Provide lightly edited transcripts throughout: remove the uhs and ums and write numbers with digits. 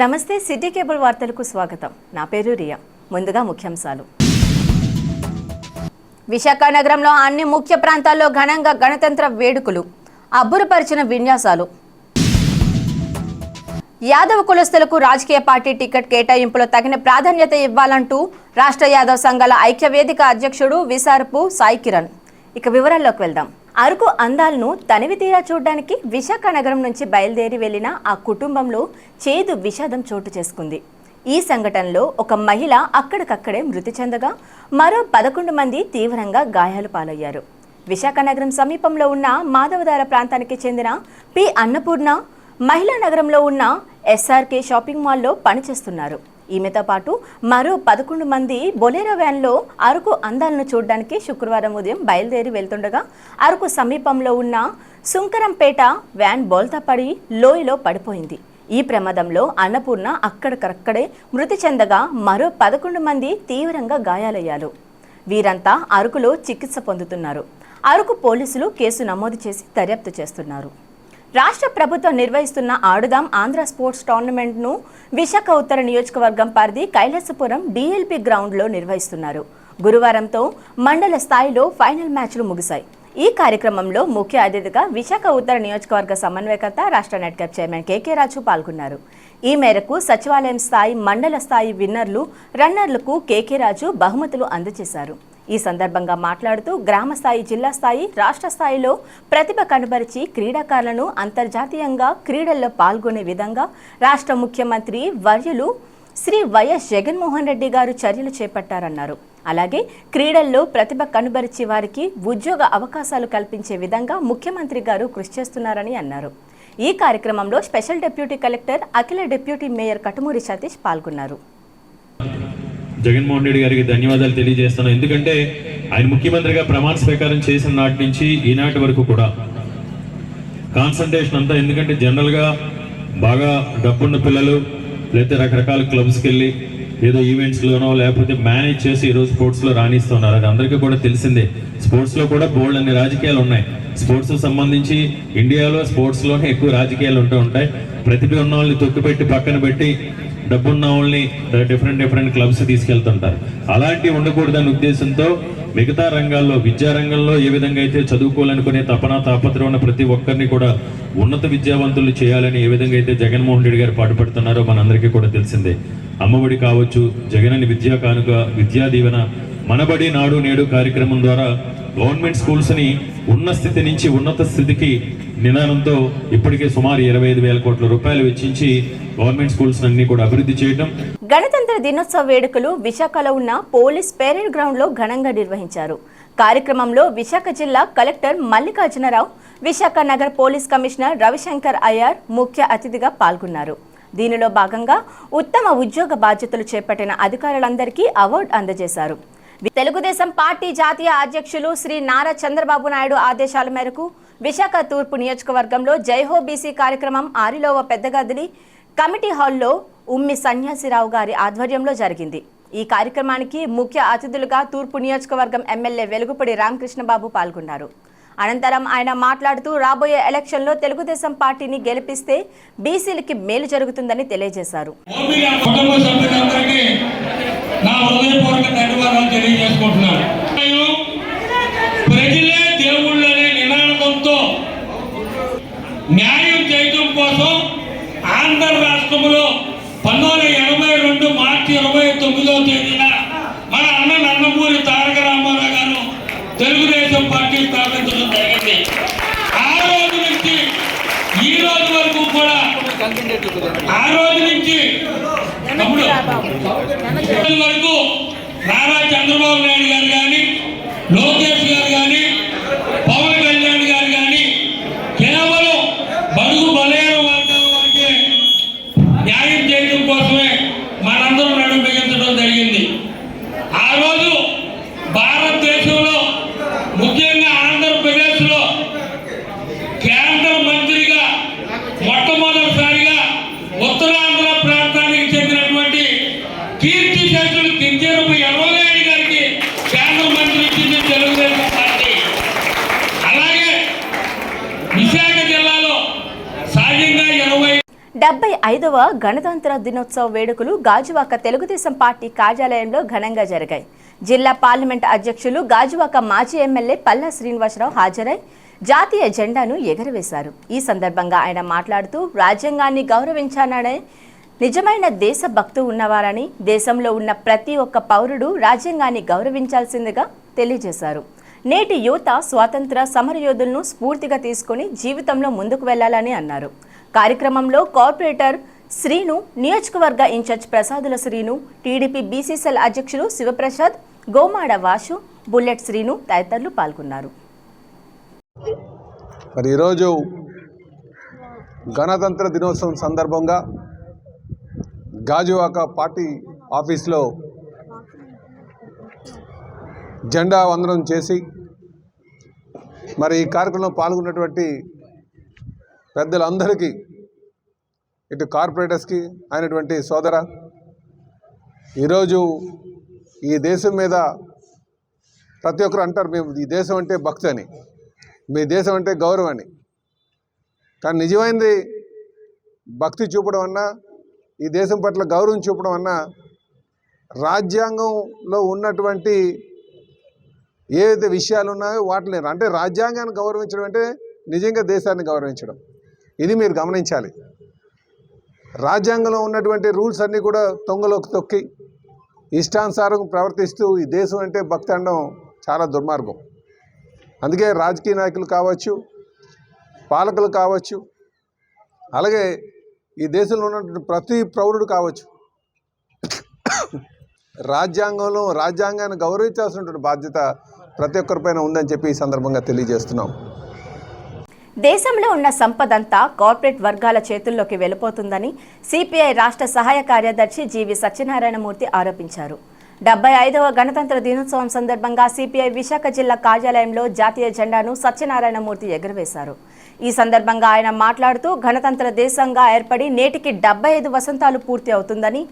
నమస్తే city cable వార్తలకు స్వాగతం. నా పేరు రియా. ముందుగా ముఖ్యాంశాలు. విశాఖ నగరంలో అన్ని ముఖ్య ప్రాంతాల్లో ఘనంగా గణతంత్ర వేడుకలు, అబ్బురపరిచిన విన్యాసాలు. యాదవ కులస్తులకు రాజకీయ పార్టీ టికెట్ కేటాయింపులో తగిన ప్రాధాన్యత ఇవ్వాలంటూ రాష్ట్ర యాదవ్ సంఘాల ఐక్య వేదిక అధ్యక్షుడు విసారపు సాయి కిరణ్. ఇక వివరాల్లోకి వెళ్దాం. అరకు అందాలను తనివి తీరా చూడడానికి విశాఖ నగరం నుంచి బయలుదేరి వెళ్లిన ఆ కుటుంబంలో చేదు విషాదం చోటు చేసుకుంది. ఈ సంఘటనలో ఒక మహిళ అక్కడికక్కడే మృతి చెందగా మరో 11 మంది తీవ్రంగా గాయాలు పాలయ్యారు. విశాఖ నగరం సమీపంలో ఉన్న మాధవధార ప్రాంతానికి చెందిన పి అన్నపూర్ణ మహిళా నగరంలో ఉన్న ఎస్ఆర్కే షాపింగ్ మాల్లో పనిచేస్తున్నారు. ఈమెతో పాటు మరో 11 మంది బొలెరో వ్యాన్లో అరకు అందాలను చూడడానికి శుక్రవారం ఉదయం బయలుదేరి వెళ్తుండగా అరకు సమీపంలో ఉన్న సుంకరంపేట వ్యాన్ బోల్తా పడి లోయలో పడిపోయింది. ఈ ప్రమాదంలో అన్నపూర్ణ అక్కడికక్కడే మృతి చెందగా మరో 11 మంది తీవ్రంగా గాయాలయ్యారు. వీరంతా అరకులో చికిత్స పొందుతున్నారు. అరకు పోలీసులు కేసు నమోదు చేసి దర్యాప్తు చేస్తున్నారు. రాష్ట్ర ప్రభుత్వం నిర్వహిస్తున్న ఆడుదాం ఆంధ్ర స్పోర్ట్స్ టోర్నమెంట్ను విశాఖ ఉత్తర నియోజకవర్గం పరిధి కైలాసపురం డిఎల్పి గ్రౌండ్లో నిర్వహిస్తున్నారు. గురువారంతో మండల స్థాయిలో ఫైనల్ మ్యాచ్లు ముగిశాయి. ఈ కార్యక్రమంలో ముఖ్య అతిథిగా విశాఖ ఉత్తర నియోజకవర్గ సమన్వయకర్త రాష్ట్ర నెట్ క్యాప్ చైర్మన్ కేకే రాజు పాల్గొన్నారు. ఈ మేరకు సచివాలయం స్థాయి, మండల స్థాయి విన్నర్లు, రన్నర్లకు కేకే రాజు బహుమతులు అందజేశారు. ఈ సందర్భంగా మాట్లాడుతూ గ్రామ స్థాయి, జిల్లా స్థాయి, రాష్ట్ర స్థాయిలో ప్రతిభ కనబరిచి క్రీడాకారులను అంతర్జాతీయంగా క్రీడల్లో పాల్గొనే విధంగా రాష్ట్ర ముఖ్యమంత్రి వర్యులు శ్రీ వైఎస్ జగన్మోహన్ రెడ్డి గారు చర్యలు చేపట్టారన్నారు. అలాగే క్రీడల్లో ప్రతిభ కనబరిచి వారికి ఉద్యోగ అవకాశాలు కల్పించే విధంగా ముఖ్యమంత్రి గారు కృషి చేస్తున్నారని అన్నారు. ఈ కార్యక్రమంలో స్పెషల్ డిప్యూటీ కలెక్టర్, అఖిల డిప్యూటీ మేయర్ కటుమూరి సతీష్ పాల్గొన్నారు. జగన్మోహన్ రెడ్డి గారికి ధన్యవాదాలు తెలియజేస్తున్నాను. ఎందుకంటే ఆయన ముఖ్యమంత్రిగా ప్రమాణ స్వీకారం చేసిన నాటి నుంచి ఈనాటి వరకు కూడా కాన్సన్ట్రేషన్ అంతా, ఎందుకంటే జనరల్గా బాగా డబ్బున్న పిల్లలు లేకపోతే రకరకాల క్లబ్స్కి వెళ్ళి ఏదో ఈవెంట్స్లోనో లేకపోతే మేనేజ్ చేసి ఈరోజు స్పోర్ట్స్లో రాణిస్తున్నారు. అది అందరికీ కూడా తెలిసిందే. స్పోర్ట్స్లో కూడా బోల్డ్ అన్ని రాజకీయాలు ఉన్నాయి. స్పోర్ట్స్ సంబంధించి ఇండియాలో స్పోర్ట్స్లోనే ఎక్కువ రాజకీయాలు ఉంటూ ఉంటాయి. ప్రతిభ ఉన్న వాళ్ళని తొక్కిపెట్టి పక్కన పెట్టి డబ్బున్న వాళ్ళని డిఫరెంట్ క్లబ్స్ తీసుకెళ్తుంటారు. అలాంటివి ఉండకూడదనే ఉద్దేశంతో మిగతా రంగాల్లో, విద్యా రంగంలో ఏ విధంగా అయితే చదువుకోవాలనుకునే తాపత్రయం ఉన్న ప్రతి ఒక్కరిని కూడా ఉన్నత విద్యావంతులు చేయాలని ఏ విధంగా అయితే జగన్మోహన్ రెడ్డి గారు పాటుపడుతున్నారో మనందరికీ కూడా తెలిసిందే. అమ్మఒడి కావచ్చు, జగనని విద్యా కానుక, విద్యా దీవెన, మనబడి నాడు నేడు కార్యక్రమం ద్వారా గవర్నమెంట్ స్కూల్స్ని ఉన్న స్థితి నుంచి ఉన్నత స్థితికి నిదానంతో ఇప్పటికే సుమారు 25,000 కోట్ల రూపాయలు వెచ్చించి గవర్నమెంట్ స్కూల్స్ అన్ని కూడా అభివృద్ధి చేయడం. గణతంత్ర దినోత్సవ వేడుకలు విశాఖలో ఉన్న పోలీస్ పెరేడ్ గ్రౌండ్ లో ఘనంగా నిర్వహించారు. కార్యక్రమంలో విశాఖ జిల్లా కలెక్టర్ మల్లికార్జునరావు, విశాఖ నగర పోలీస్ కమిషనర్ రవిశంకర్ అయ్యర్ ముఖ్య అతిథిగా పాల్గొన్నారు. దీనిలో భాగంగా ఉత్తమ ఉద్యోగ బాధ్యతలు చేపట్టిన అధికారులందరికీ అవార్డు అందజేశారు. తెలుగుదేశం పార్టీ జాతీయ అధ్యక్షులు శ్రీ నారా చంద్రబాబు నాయుడు ఆదేశాల మేరకు విశాఖ తూర్పు నియోజకవర్గంలో జైహో బీసీ కార్యక్రమం ఆరిలోవ పెద్దగదిలి కమిటీ హాల్లో ఉమ్మి సన్యాసిరావు గారి ఆధ్వర్యంలో జరిగింది. ఈ కార్యక్రమానికి ముఖ్య అతిథులుగా తూర్పు నియోజకవర్గం ఎమ్మెల్యే వెలుగుపూడి రామకృష్ణబాబు పాల్గొన్నారు. అనంతరం ఆయన మాట్లాడుతూ రాబోయే ఎలక్షన్లో తెలుగుదేశం పార్టీని గెలిపిస్తే బీసీలకి మేలు జరుగుతుందని తెలియజేశారు. న్యాయం చేయడం కోసం ఆంధ్ర రాష్ట్రంలో 1982 మార్చి 29వ తేదీన మన అన్న నందమూరి తారక రామారావు గారు తెలుగుదేశం పార్టీ స్థాపించడం జరిగింది. ఆ రోజు నుంచి ఈ రోజు వరకు కూడా, ఆ రోజు నుంచి వరకు నారా చంద్రబాబు నాయుడు గారు కానీ, లోకేష్ గారు కానీ, పవన్ కళ్యాణ్ గారు కానీ కేవలం బడుగు బలైన వర్గాల వారికి న్యాయం చేయడం కోసమే మనందరం నడుము బిగించడం జరిగింది. ఆ రోజు భారతదేశంలో, ముఖ్యంగా ఆంధ్రప్రదేశ్లో కేంద్ర మంత్రిగా మొట్టమొదటిసారిగా ఉత్తరాంధ్ర ప్రాంతానికి చెందినటువంటి కీర్తిశేషులు కింజరపు ఎర్రనాయుడు గారి 75వ గణతంత్ర దినోత్సవ వేడుకలు గాజువాక తెలుగుదేశం పార్టీ కార్యాలయంలో ఘనంగా జరిగాయి. జిల్లా పార్లమెంట్ అధ్యక్షులు గాజువాక మాజీ ఎమ్మెల్యే పల్లా శ్రీనివాసరావు హాజరై జాతీయ జెండాను ఎగురవేశారు. ఈ సందర్భంగా ఆయన మాట్లాడుతూ రాజ్యాంగాన్ని గౌరవించాననే నిజమైన దేశభక్తి ఉన్నవారని, దేశంలో ఉన్న ప్రతి ఒక్క పౌరుడు రాజ్యాంగాన్ని గౌరవించాల్సిందిగా తెలియజేశారు. నేటి యువత స్వాతంత్ర సమరయోధులను స్ఫూర్తిగా తీసుకుని జీవితంలో ముందుకు వెళ్లాలని అన్నారు. కార్యక్రమంలో కార్పొరేటర్ శ్రీను, నియోజకవర్గ incharge Prasadula Srinu, TDP BCCL అధ్యక్షులు శివప్రసాద్, గోమాడ వాసు, బుల్లెట్ శ్రీను తదితరులు పాల్గొన్నారు. మరి ఈరోజు గణతంత్ర దినోత్సవం సందర్భంగా గాజువాక పార్టీ ఆఫీస్లో జెండా వందనం చేసి మరి ఈ కార్యక్రమంలో పాల్గొన్నటువంటి పెద్దలందరికీ, ఇటు కార్పొరేటర్స్కి అయినటువంటి సోదర, ఈరోజు ఈ దేశం మీద ప్రతి ఒక్కరు అంటారు మేము ఈ దేశం అంటే భక్తి అని, మీ దేశం అంటే గౌరవం అని. కానీ నిజమైనది భక్తి చూపడం అన్నా, ఈ దేశం పట్ల గౌరవం చూపడం అన్నా రాజ్యాంగంలో ఉన్నటువంటి ఏదైతే విషయాలు ఉన్నాయో వాటిని, అంటే రాజ్యాంగాన్ని గౌరవించడం అంటే నిజంగా దేశాన్ని గౌరవించడం. ఇది మీరు గమనించాలి. రాజ్యాంగంలో ఉన్నటువంటి రూల్స్ అన్నీ కూడా తొంగలోకి తొక్కి ఇష్టానుసారం ప్రవర్తిస్తూ ఈ దేశం అంటే భక్తి అనడం చాలా దుర్మార్గం. అందుకే రాజకీయ నాయకులు కావచ్చు, పాలకులు కావచ్చు, అలాగే ఈ దేశంలో ఉన్నటువంటి ప్రతి పౌరుడు కావచ్చు, రాజ్యాంగాన్ని గౌరవించాల్సినటువంటి బాధ్యత ప్రతి ఒక్కరిపైన ఉందని చెప్పి ఈ సందర్భంగా తెలియజేస్తున్నాం. దేశంలో ఉన్న సంపదంతా కార్పొరేట్ వర్గాల చేతుల్లోకి వెళ్ళిపోతుందని సిపిఐ రాష్ట్ర సహాయ కార్యదర్శి జీవి సత్యనారాయణమూర్తి ఆరోపించారు. 75వ గణతంత్ర దినోత్సవం సందర్భంగా సిపిఐ విశాఖ జిల్లా కార్యాలయంలో జాతీయ జెండాను సత్యనారాయణమూర్తి ఎగురవేశారు. ఈ సందర్భంగా ఆయన మాట్లాడుతూ గణతంత్ర దేశంగా ఏర్పడి నేటికి 75 వసంతాలు పూర్తి అవుతుందని,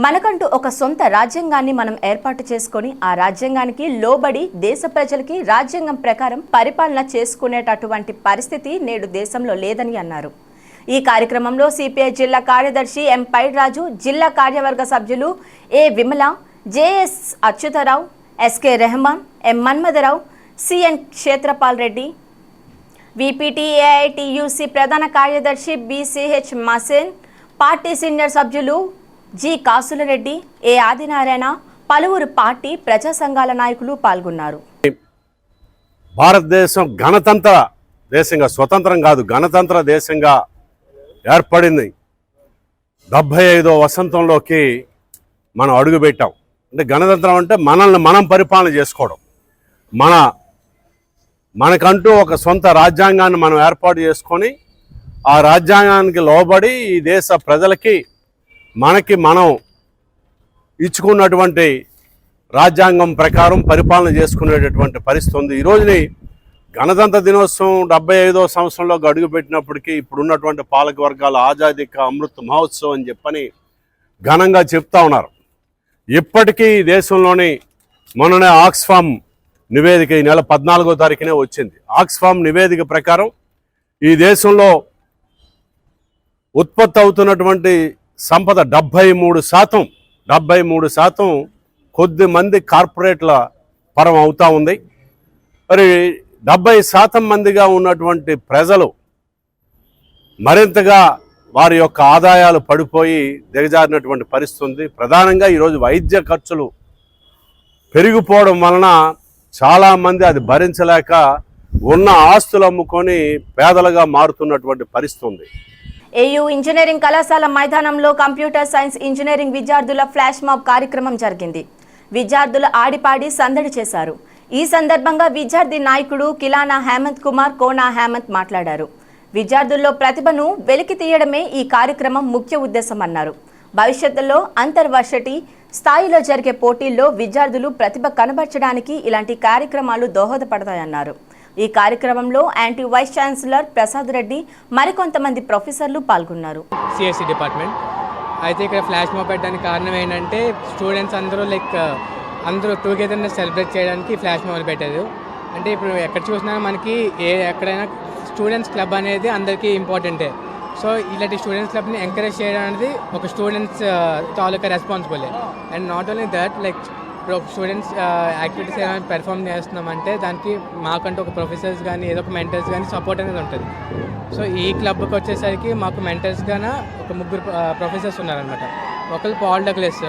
మనకంటూ ఒక సొంత రాజ్యాంగాన్ని మనం ఏర్పాటు చేసుకొని ఆ రాజ్యాంగానికి లోబడి దేశ ప్రజలకి రాజ్యాంగం ప్రకారం పరిపాలన చేసుకునేటటువంటి పరిస్థితి నేడు దేశంలో లేదని అన్నారు. ఈ కార్యక్రమంలో సిపిఐ జిల్లా కార్యదర్శి ఎం పైడ్రాజు, జిల్లా కార్యవర్గ సభ్యులు ఏ విమల, జేఎస్ అచ్యుతరావు, ఎస్కే రెహమాన్, ఎం మన్మథరావు, సిఎన్ క్షేత్రపాల్ రెడ్డి, విపిటిఏఐటియుసి ప్రధాన కార్యదర్శి బిసిహెచ్ మసేన్, పార్టీ సీనియర్ సభ్యులు జి కాసులరెడ్డి, ఏ ఆదినారాయణ, పలువురు పార్టీ ప్రజా సంఘాల నాయకులు పాల్గొన్నారు. భారతదేశం గణతంత్ర దేశంగా, స్వతంత్రం కాదు గణతంత్ర దేశంగా ఏర్పడింది. 75వ వసంతంలోకి మనం అడుగుపెట్టాం. అంటే గణతంత్రం అంటే మనల్ని మనం పరిపాలన చేసుకోవడం, మనకంటూ ఒక సొంత రాజ్యాంగాన్ని మనం ఏర్పాటు చేసుకొని ఆ రాజ్యాంగానికి లోబడి ఈ దేశ ప్రజలకి మనకి మనం ఇచ్చుకున్నటువంటి రాజ్యాంగం ప్రకారం పరిపాలన చేసుకునేటటువంటి పరిస్థితి ఉంది. ఈరోజుని గణతంత్ర దినోత్సవం 75వ సంవత్సరంలో అడుగుపెట్టినప్పటికీ ఇప్పుడున్నటువంటి పాలక వర్గాల ఆజాదీ కా అమృత్ మహోత్సవం అని చెప్పని ఘనంగా చెప్తా ఉన్నారు. ఇప్పటికీ దేశంలోని మొన్ననే ఆక్స్ఫామ్ నివేదిక ఈ నెల 14వ తారీఖునే వచ్చింది. ఆక్స్ఫామ్ నివేదిక ప్రకారం ఈ దేశంలో ఉత్పత్తి అవుతున్నటువంటి సంపద 73% కొద్ది మంది కార్పొరేట్ల పరం అవుతూ ఉంది. మరి 70% మందిగా ఉన్నటువంటి ప్రజలు మరింతగా వారి యొక్క ఆదాయాలు పడిపోయి దిగజారినటువంటి పరిస్థితి ఉంది. ప్రధానంగా ఈరోజు వైద్య ఖర్చులు పెరిగిపోవడం వలన చాలామంది అది భరించలేక ఉన్న ఆస్తులు అమ్ముకొని పేదలుగా మారుతున్నటువంటి పరిస్థితి ఉంది. ఏయూ ఇంజనీరింగ్ కళాశాల మైదానంలో కంప్యూటర్ సైన్స్ ఇంజనీరింగ్ విద్యార్థుల ఫ్లాష్ మాబ్ కార్యక్రమం జరిగింది. విద్యార్థులు ఆడిపాడి సందడి చేశారు. ఈ సందర్భంగా విద్యార్థి నాయకుడు కిలానా హేమంత్ కుమార్, కోనా హేమంత్ మాట్లాడారు. విద్యార్థుల్లో ప్రతిభను వెలికి తీయడమే ఈ కార్యక్రమం ముఖ్య ఉద్దేశం అన్నారు. భవిష్యత్తులో అంతర్వర్సిటీ స్థాయిలో జరిగే పోటీల్లో విద్యార్థులు ప్రతిభ కనబర్చడానికి ఇలాంటి కార్యక్రమాలు దోహదపడతాయన్నారు. ఈ కార్యక్రమంలో anti vice chancellor Prasad Reddy, మరికొంతమంది ప్రొఫెసర్లు పాల్గొన్నారు. సిఎస్సి డిపార్ట్మెంట్ అయితే ఇక్కడ ఫ్లాష్ మాబ్ పెట్టడానికి కారణం ఏంటంటే స్టూడెంట్స్ అందరూ టుగెదర్నెస్ సెలబ్రేట్ చేయడానికి ఫ్లాష్ మాబ్ పెట్టారు. అంటే ఇప్పుడు ఎక్కడ చూసినా మనకి ఎక్కడైనా స్టూడెంట్స్ క్లబ్ అనేది అందరికీ ఇంపార్టెంటే. సో ఇలాంటి స్టూడెంట్స్ క్లబ్ని ఎంకరేజ్ చేయడం అనేది ఒక students taluka responsible. And not only that, like ఇప్పుడు ఒక స్టూడెంట్స్ యాక్టివిటీస్ ఏమైనా పెర్ఫామ్ చేస్తున్నామంటే దానికి మాకంటూ ఒక ప్రొఫెసర్స్ కానీ ఏదో ఒక మెంటర్స్ కానీ సపోర్ట్ అనేది ఉంటుంది. సో ఈ క్లబ్కి వచ్చేసరికి మాకు మెంటర్స్గానే ఒక 3 ప్రొఫెసర్స్ ఉన్నారనమాట. ఒకరు పాల్ డగ్లస్,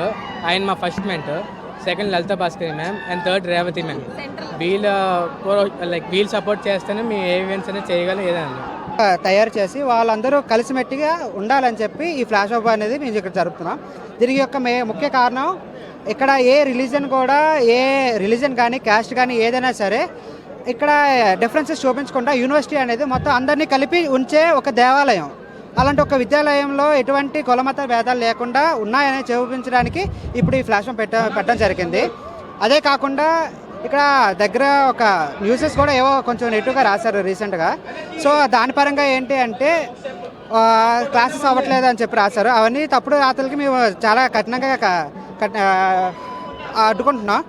ఆయన మా first mentor, second Lalitha Bhaskari ma'am, and third Revathi ma'am. వీళ్ళు సపోర్ట్ చేస్తేనే మేము ఏ ఈవెంట్స్ అనేది చేయగలం ఏదైనా తయారు చేసి వాళ్ళందరూ కలిసిమెట్టిగా ఉండాలని చెప్పి ఈ ఫ్లాష్ ఆఫ్ అనేది మేము ఇక్కడ జరుపుతున్నాం. దీనికి యొక్క ముఖ్య కారణం ఇక్కడ ఏ రిలీజన్ కానీ క్యాస్ట్ కానీ ఏదైనా సరే ఇక్కడ డిఫరెన్సెస్ చూపించకుండా యూనివర్సిటీ అనేది మొత్తం అందరినీ కలిపి ఉంచే ఒక దేవాలయం. అలాంటి ఒక విద్యాలయంలో ఎటువంటి కులమత భేదాలు లేకుండా ఉన్నాయని చూపించడానికి ఇప్పుడు ఈ ఫ్లాష్ ఆఫ్ పెట్టడం జరిగింది. అదే కాకుండా ఇక్కడ దగ్గర ఒక న్యూసెస్ కూడా ఏవో కొంచెం నెగిటివ్గా రాశారు రీసెంట్గా. సో దాని పరంగా ఏంటి అంటే క్లాసెస్ అవ్వట్లేదు అని చెప్పి రాశారు. అవన్నీ తప్పుడు రాతలకి మేము చాలా కఠినంగా అడ్డుకుంటున్నాం.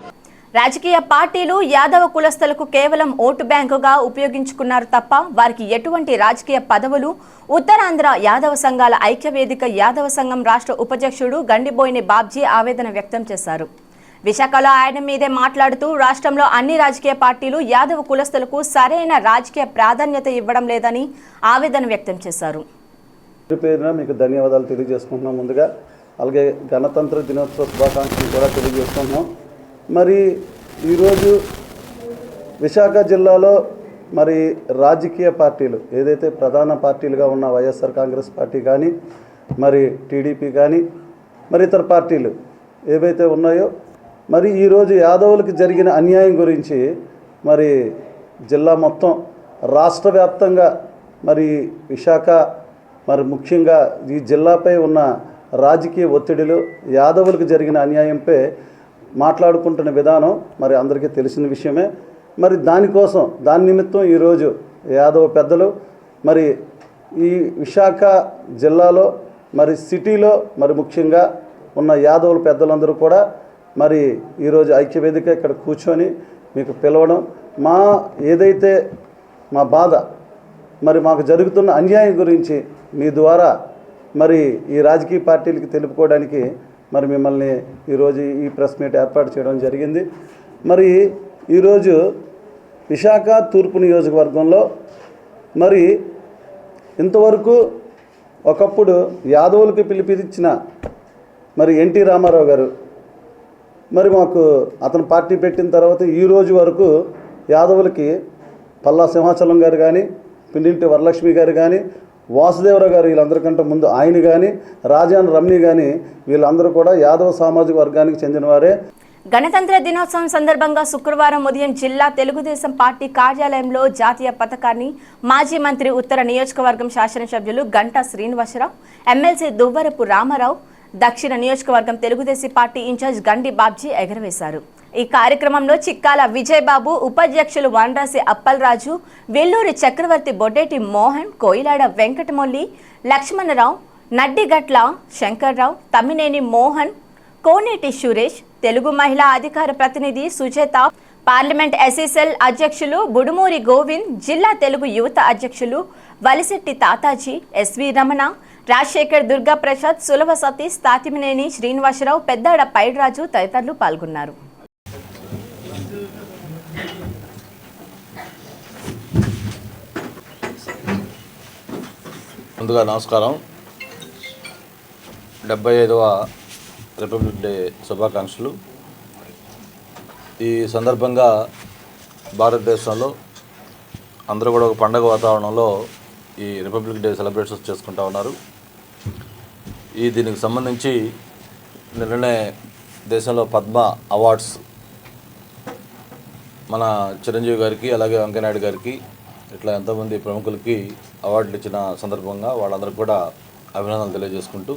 రాజకీయ పార్టీలు యాదవ కులస్తులకు కేవలం ఓటు బ్యాంకుగా ఉపయోగించుకున్నారు తప్ప వారికి ఎటువంటి రాజకీయ పదవులు. ఉత్తరాంధ్ర యాదవ సంఘాల ఐక్యవేదిక యాదవ సంఘం రాష్ట్ర ఉపాధ్యక్షుడు గండిబోయిని బాబ్జీ ఆవేదన వ్యక్తం చేశారు. విశాఖలో ఆయన మీదే మాట్లాడుతూ రాష్ట్రంలో అన్ని రాజకీయ పార్టీలు యాదవ కులస్తులకు సరైన రాజకీయ ప్రాధాన్యత ఇవ్వడం లేదని ఆవేదన వ్యక్తం చేశారు. పేరున మీకు ధన్యవాదాలు తెలియజేసుకుంటున్నాం. ముందుగా అలాగే గణతంత్ర దినోత్సవ శుభాకాంక్షలు కూడా తెలియజేసుకుంటున్నాం. మరి ఈరోజు విశాఖ జిల్లాలో మరి రాజకీయ పార్టీలు ఏదైతే ప్రధాన పార్టీలుగా ఉన్న వైఎస్ఆర్ కాంగ్రెస్ పార్టీ కానీ మరి టీడీపీ కానీ మరి ఇతర పార్టీలు ఏవైతే ఉన్నాయో మరి ఈరోజు యాదవులకు జరిగిన అన్యాయం గురించి మరి జిల్లా మొత్తం రాష్ట్ర వ్యాప్తంగా మరి విశాఖ మరి ముఖ్యంగా ఈ జిల్లాపై ఉన్న రాజకీయ ఒత్తిడిలు యాదవులకు జరిగిన అన్యాయంపై మాట్లాడుకుంటున్న విధానం మరి అందరికీ తెలిసిన విషయమే. మరి దాని నిమిత్తం ఈరోజు యాదవ పెద్దలు మరి ఈ విశాఖ జిల్లాలో మరి సిటీలో మరి ముఖ్యంగా ఉన్న యాదవుల పెద్దలందరూ కూడా మరి ఈరోజు ఐక్యవేదిక ఇక్కడ కూర్చొని మీకు పిలవడం ఏదైతే మా బాధ మరి మాకు జరుగుతున్న అన్యాయం గురించి మీ ద్వారా మరి ఈ రాజకీయ పార్టీలకి తెలుపుకోవడానికి మరి మిమ్మల్ని ఈరోజు ఈ ప్రెస్ మీట్ ఏర్పాటు చేయడం జరిగింది. మరి ఈరోజు విశాఖ తూర్పు నియోజకవర్గంలో మరి ఇంతవరకు ఒకప్పుడు యాదవులకు పిలిపించిన మరి ఎన్టీ రామారావు గారు మరి మాకు అతను పార్టీ పెట్టిన తర్వాత ఈ రోజు వరకు యాదవులకి పల్లా సింహాచలం గారు కానీ పిండింటి వరలక్ష్మి గారు కానీ వాసుదేవరావు గారు వీళ్ళందరికంటే ముందు ఆయన కానీ రాజాన్ రమణి కానీ వీళ్ళందరూ కూడా యాదవ సామాజిక వర్గానికి చెందినవారే. గణతంత్ర దినోత్సవం సందర్భంగా శుక్రవారం ఉదయం జిల్లా తెలుగుదేశం పార్టీ కార్యాలయంలో జాతీయ పతాకాన్ని మాజీ మంత్రి ఉత్తర నియోజకవర్గం శాసనసభ్యులు గంటా శ్రీనివాసరావు, ఎమ్మెల్సీ దువ్వరపు రామారావు, దక్షిణ నియోజకవర్గం తెలుగుదేశం పార్టీ ఇన్ఛార్జ్ గండి బాబ్జీ ఎగరవేశారు. ఈ కార్యక్రమంలో చిక్కాల విజయబాబు, ఉపాధ్యక్షులు వనరాసి అప్పలరాజు, వెల్లూరి చక్రవర్తి, బొడ్డేటి మోహన్, కోయిలాడ వెంకటమొల్లి, లక్ష్మణరావు, నడ్డిగట్ల శంకర్రావు, తమ్మినేని మోహన్, కోనేటి సురేష్, తెలుగు మహిళా అధికార ప్రతినిధి సుజేత, పార్లమెంట్ ఎస్ఎస్ఎల్ అధ్యక్షులు బుడుమూరి గోవింద్, జిల్లా తెలుగు యువత అధ్యక్షులు వలిశెట్టి తాతాజీ, ఎస్వి రమణ, రాజశేఖర్, దుర్గా ప్రసాద్, సులభ సతీష్, తాతిమినేని శ్రీనివాసరావు, పెద్దాడ పైడ్రాజు తదితరులు పాల్గొన్నారు. ముందుగా నమస్కారం. 75వ రిపబ్లిక్ డే శుభాకాంక్షలు. ఈ సందర్భంగా భారతదేశంలో అందరూ కూడా ఒక పండగ వాతావరణంలో ఈ రిపబ్లిక్ డే సెలబ్రేషన్స్ చేసుకుంటూ ఉన్నారు. దీనికి సంబంధించి నిన్ననే దేశంలో పద్మ అవార్డ్స్ మన చిరంజీవి గారికి అలాగే వెంకయ్యనాయుడు గారికి ఇట్లా ఎంతోమంది ప్రముఖులకి అవార్డులు ఇచ్చిన సందర్భంగా వాళ్ళందరికీ కూడా అభినందనలు తెలియజేసుకుంటూ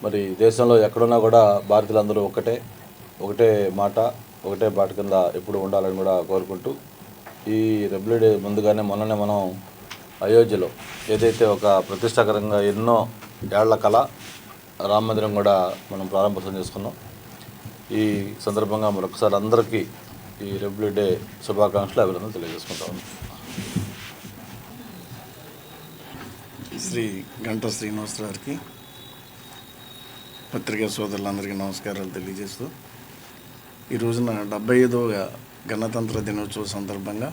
మరి దేశంలో ఎక్కడున్నా కూడా భారతీయులందరూ ఒకటే మాట ఒకటే బాట కింద ఎప్పుడు ఉండాలని కూడా కోరుకుంటూ ఈ రిపబ్లిక్ డే ముందుగానే మొన్ననే మనం అయోధ్యలో ఏదైతే ఒక ప్రతిష్టాకరంగా ఎన్నో ఏళ్ల కళ రామ మందిరం కూడా మనం ప్రారంభోత్సవం చేసుకున్నాం. ఈ సందర్భంగా మరొకసారి అందరికీ ఈ రిపబ్లిక్ డే శుభాకాంక్షలు అభినందనలు తెలియజేసుకుంటా ఉన్నాం. శ్రీ గంటా శ్రీనివాస్ గారికి పత్రికా సోదరులందరికీ నమస్కారాలు తెలియజేస్తూ ఈ రోజున 75వ గణతంత్ర దినోత్సవ సందర్భంగా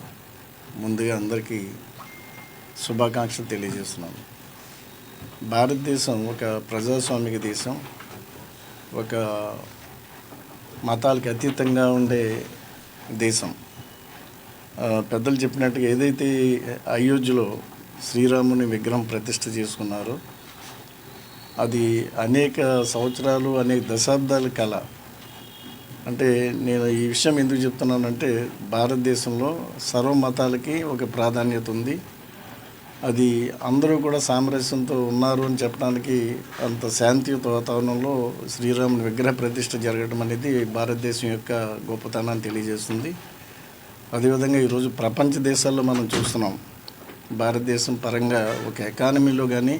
ముందుగా అందరికీ శుభాకాంక్షలు తెలియజేస్తున్నాను. భారతదేశం ఒక ప్రజాస్వామిక దేశం, ఒక మతాలకు అతీతంగా ఉండే దేశం. పెద్దలు చెప్పినట్టుగా ఏదైతే అయోధ్యలో శ్రీరాముని విగ్రహం ప్రతిష్ఠ చేసుకున్నారో అది అనేక సంవత్సరాలు, అనేక దశాబ్దాల కళ. అంటే నేను ఈ విషయం ఎందుకు చెప్తున్నానంటే భారతదేశంలో సర్వ మతాలకి ఒక ప్రాధాన్యత ఉంది. అది అందరూ కూడా సామరస్యంతో ఉన్నారు అని చెప్పడానికి అంత శాంతియుత వాతావరణంలో శ్రీరాముని విగ్రహ ప్రతిష్ఠ జరగడం అనేది భారతదేశం యొక్క గొప్పతనాన్ని తెలియజేస్తుంది. అదేవిధంగా ఈరోజు ప్రపంచ దేశాల్లో మనం చూస్తున్నాం, భారతదేశం పరంగా ఒక ఎకానమీలో కానీ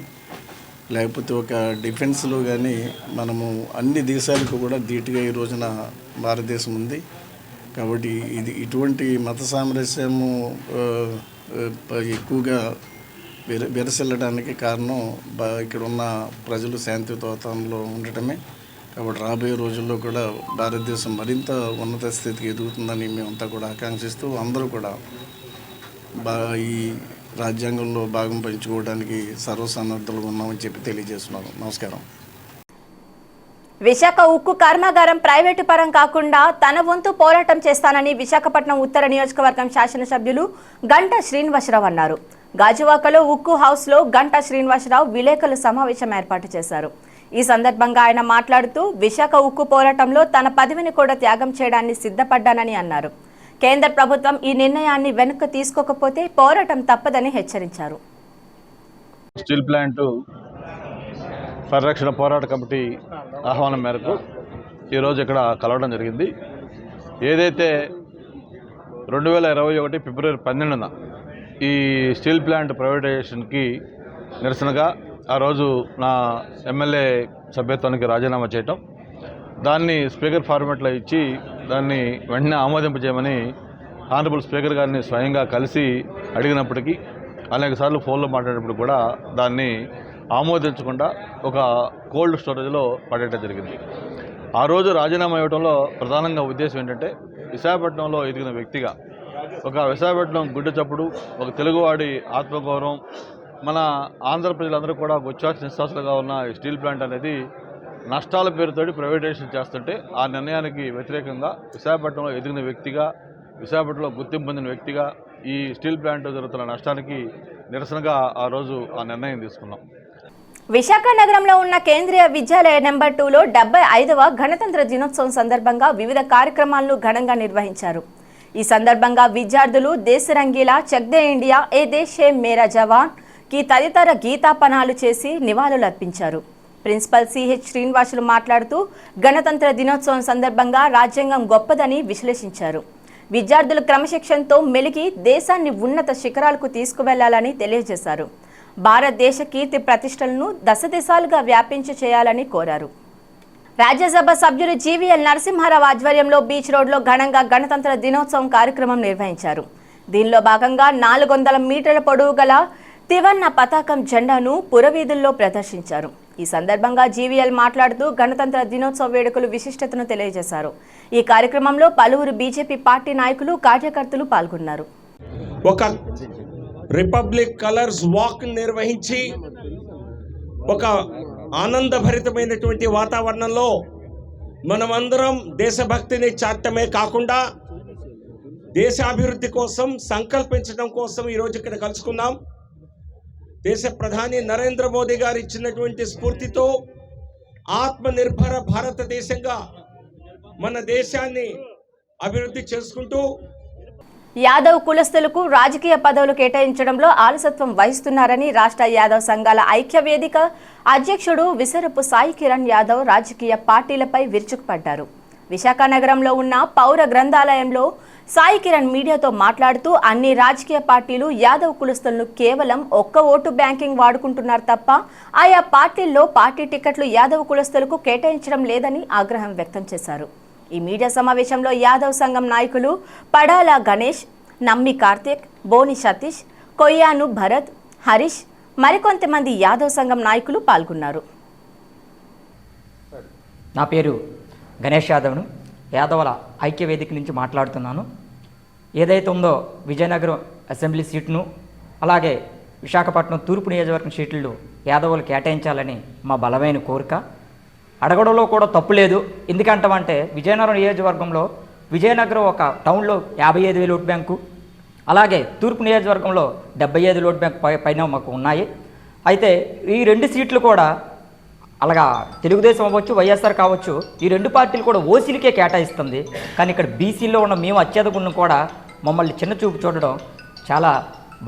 లేకపోతే ఒక డిఫెన్స్లో కానీ మనము అన్ని దేశాలకు కూడా ధీటుగా ఈ రోజున భారతదేశం ఉంది. కాబట్టి ఇది ఇటువంటి మత సామరస్యము ఎక్కువగా విరసిల్లడానికి కారణం ఇక్కడ ఉన్న ప్రజలు శాంతియుత వాతావరణంలో ఉండటమే. కాబట్టి రాబోయే రోజుల్లో కూడా భారతదేశం మరింత ఉన్నత స్థితికి ఎదుగుతుందని మేమంతా కూడా ఆకాంక్షిస్తూ అందరూ కూడా ఈ రాజ్యాంగంలో భాగం పంచుకోవడానికి సర్వసన్నద్ధులుగా ఉన్నామని చెప్పి తెలియజేస్తున్నాను. నమస్కారం. విశాఖ ఉక్కు కర్మాగారం ప్రైవేటు పరం కాకుండా తన వంతు పోరాటం చేస్తానని విశాఖపట్నం ఉత్తర నియోజకవర్గం శాసనసభ్యులు గంటా శ్రీనివాసరావు అన్నారు. గాజువాకలో ఉక్కు హౌస్లో గంటా శ్రీనివాసరావు విలేకరుల సమావేశం ఏర్పాటు చేశారు. ఈ సందర్భంగా ఆయన మాట్లాడుతూ విశాఖ ఉక్కు పోరాటంలో తన పదవిని కూడా త్యాగం చేయడాన్ని సిద్ధపడ్డానని అన్నారు. కేంద్ర ప్రభుత్వం ఈ నిర్ణయాన్ని వెనక్కి తీసుకోకపోతే పోరాటం తప్పదని హెచ్చరించారు. స్టీల్ ప్లాంట్ పరిరక్షణ పోరాట కమిటీ ఆహ్వానం మేరకు ఈరోజు ఇక్కడ కలవడం జరిగింది. ఏదైతే 2021 ఫిబ్రవరి 12న ఈ స్టీల్ ప్లాంట్ ప్రైవేటైజేషన్కి నిరసనగా ఆ రోజు నా ఎమ్మెల్యే సభ్యత్వానికి రాజీనామా చేయటం, దాన్ని స్పీకర్ ఫార్మాట్లో ఇచ్చి దాన్ని వెంటనే ఆమోదింపజేయమని ఆనరబుల్ స్పీకర్ గారిని స్వయంగా కలిసి అడిగినప్పటికీ, అనేక సార్లు ఫోన్లో మాట్లాడినప్పుడు కూడా దాన్ని ఆమోదించకుండా ఒక కోల్డ్ స్టోరేజ్లో పడేయడం జరిగింది. ఆ రోజు రాజీనామా ఇవ్వడంలో ప్రధానంగా ఉద్దేశం ఏంటంటే, విశాఖపట్నంలో ఎదిగిన వ్యక్తిగా ఒక విశాఖపట్నం గుడ్డ చప్పుడు, ఒక తెలుగువాడి ఆత్మగౌరవం, మన ఆంధ్ర ప్రజలందరూ కూడా ఉచ్ఛ్వాస నిశ్వాసాలుగా ఉన్న ఈ స్టీల్ ప్లాంట్ అనేది నష్టాల పేరుతోటి ప్రైవేటైజేషన్ చేస్తుంటే ఆ నిర్ణయానికి వ్యతిరేకంగా విశాఖపట్నంలో ఎదిగిన వ్యక్తిగా, విశాఖపట్నంలో గుర్తింపు పొందిన వ్యక్తిగా ఈ స్టీల్ ప్లాంట్ జరుగుతున్న నష్టానికి నిరసనగా ఆ రోజు ఆ నిర్ణయం తీసుకున్నాం. విశాఖ నగరంలో ఉన్న కేంద్రీయ విద్యాలయ నెంబర్ 2లో 75వ గణతంత్ర దినోత్సవం సందర్భంగా వివిధ కార్యక్రమాలను ఘనంగా నిర్వహించారు. ఈ సందర్భంగా విద్యార్థులు దేశరంగీలా, చక్ దే ఇండియా, ఏ దేశ్ హై మేరా జవాన్ కి తదితర గీతాపనాలు చేసి నివాళులర్పించారు. ప్రిన్సిపల్ సిహెచ్ శ్రీనివాసులు మాట్లాడుతూ గణతంత్ర దినోత్సవం సందర్భంగా రాజ్యాంగం గొప్పదని విశ్లేషించారు. విద్యార్థులు క్రమశిక్షణతో మెలిగి దేశాన్ని ఉన్నత శిఖరాలకు తీసుకువెళ్లాలని తెలియజేశారు. భారతదేశ కీర్తి ప్రతిష్టలను దశ దిశాలుగా వ్యాపించి చేయాలని కోరారు. రాజ్యసభ సభ్యులు జీవీఎల్ నరసింహారావు ఆధ్వర్యంలో బీచ్ రోడ్లో ఘనంగా గణతంత్ర దినోత్సవం కార్యక్రమం నిర్వహించారు. దీనిలో భాగంగా 400 మీటర్ల పొడవు గల తివర్ణ పతాకం జెండాను పురవీధుల్లో ప్రదర్శించారు. ఈ సందర్భంగా జీవీఎల్ మాట్లాడుతూ గణతంత్ర దినోత్సవ వేడుకలు విశిష్టతను తెలియజేశారు. ఈ కార్యక్రమంలో పలువురు బీజేపీ పార్టీ నాయకులు, కార్యకర్తలు పాల్గొన్నారు. ఒక రిపబ్లిక్ కలర్స్ వాక్ నిర్వహించి ఒక ఆనందభరితమైనటువంటి వాతావరణంలో మనమందరం దేశభక్తిని చాటమే కాకుండా దేశాభివృద్ధి కోసం సంకల్పించడం కోసం ఈరోజు ఇక్కడ కలుసుకున్నాం. దేశ ప్రధాని నరేంద్ర మోదీ గారు ఇచ్చినటువంటి స్ఫూర్తితో ఆత్మనిర్భర భారతదేశంగా మన దేశాన్ని అభివృద్ధి చేసుకుంటూ యాదవ్ కులస్తులకు రాజకీయ పదవులు కేటాయించడంలో ఆలసత్వం వహిస్తున్నారని రాష్ట్ర యాదవ్ సంఘాల ఐక్య వేదిక అధ్యక్షుడు విసరపు సాయి కిరణ్ యాదవ్ రాజకీయ పార్టీలపై విరుచుకుపడ్డారు. విశాఖ నగరంలో ఉన్న పౌర గ్రంథాలయంలో సాయి కిరణ్ మీడియాతో మాట్లాడుతూ అన్ని రాజకీయ పార్టీలు యాదవ్ కులస్తులను కేవలం ఒక్క ఓటు బ్యాంకింగ్ వాడుకుంటున్నారు తప్ప ఆయా పార్టీల్లో పార్టీ టికెట్లు యాదవ్ కులస్తులకు కేటాయించడం లేదని ఆగ్రహం వ్యక్తం చేశారు. ఈ మీడియా సమావేశంలో యాదవ్ సంఘం నాయకులు పడాల గణేష్, నమ్మి కార్తిక్, బోని సతీష్, కొయ్యాను భరత్, హరీష్, మరికొంతమంది యాదవ్ సంఘం నాయకులు పాల్గొన్నారు. నా పేరు గణేష్ యాదవ్ను, యాదవుల ఐక్య వేదిక నుంచి మాట్లాడుతున్నాను. ఏదైతే ఉందో విజయనగరం అసెంబ్లీ సీటును అలాగే విశాఖపట్నం తూర్పు నియోజకవర్గం సీట్లు యాదవులు కేటాయించాలని మా బలమైన కోరిక. అడగడంలో కూడా తప్పు లేదు. ఎందుకంటామంటే విజయనగరం నియోజకవర్గంలో విజయనగరం ఒక టౌన్లో 55,000 ఓటు బ్యాంకు, అలాగే తూర్పు నియోజకవర్గంలో 75 ఓటు బ్యాంక్ పైన మాకు ఉన్నాయి. అయితే ఈ 2 సీట్లు కూడా అలాగా తెలుగుదేశం అవ్వచ్చు, వైఎస్ఆర్ కావచ్చు, ఈ 2 పార్టీలు కూడా ఓసీలకే కేటాయిస్తుంది. కానీ ఇక్కడ బీసీలో ఉన్న మేము అత్యధికులను కూడా మమ్మల్ని చిన్న చూపు చూడడం చాలా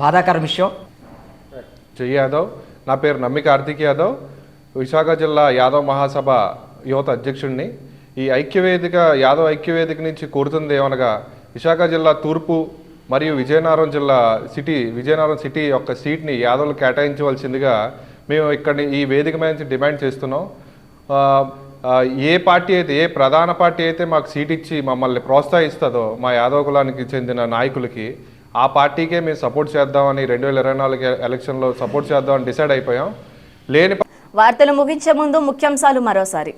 బాధాకర విషయం. జై యాదవ్. నా పేరు నమ్మి కార్తిక్ యాదవ్, విశాఖ జిల్లా యాదవ్ మహాసభ యువత అధ్యక్షుడిని. ఈ ఐక్యవేదిక యాదవ్ ఐక్యవేదిక నుంచి కోరుతుంది ఏమనగా విశాఖ జిల్లా తూర్పు మరియు విజయనగరం సిటీ యొక్క సీట్ని యాదవులు కేటాయించవలసిందిగా మేము ఇక్కడ ఈ వేదిక మీద డిమాండ్ చేస్తున్నాం. ఏ పార్టీ అయితే, ఏ ప్రధాన పార్టీ అయితే మాకు సీట్ ఇచ్చి మమ్మల్ని ప్రోత్సహిస్తుందో మా యాదవ కులానికి చెందిన నాయకులకి, ఆ పార్టీకే మేము సపోర్ట్ చేద్దామని 2024 ఎలక్షన్లో సపోర్ట్ చేద్దామని డిసైడ్ అయిపోయాం. వార్తలు ముగించే ముందు ముఖ్యాంశాలు మరోసారి.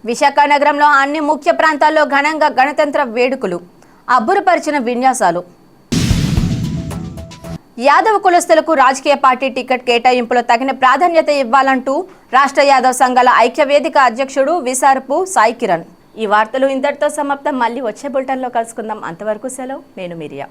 విశాఖ నగరంలో అన్ని ముఖ్య ప్రాంతాల్లో ఘనంగా గణతంత్ర వేడుకలు, అబ్బురపరిచిన విన్యాసాలు. యాదవ కులస్తులకు రాజకీయ పార్టీ టికెట్ కేటాయింపులో తగిన ప్రాధాన్యత ఇవ్వాలంటూ రాష్ట్ర యాదవ్ సంఘాల ఐక్య వేదిక అధ్యక్షుడు విసారపు సాయి కిరణ్. ఈ వార్తలు ఇంతటితో సమాప్తం. మళ్ళీ వచ్చే బులెటిన్లో కలుసుకుందాం. అంతవరకు సెలవు. నేను మిరియా.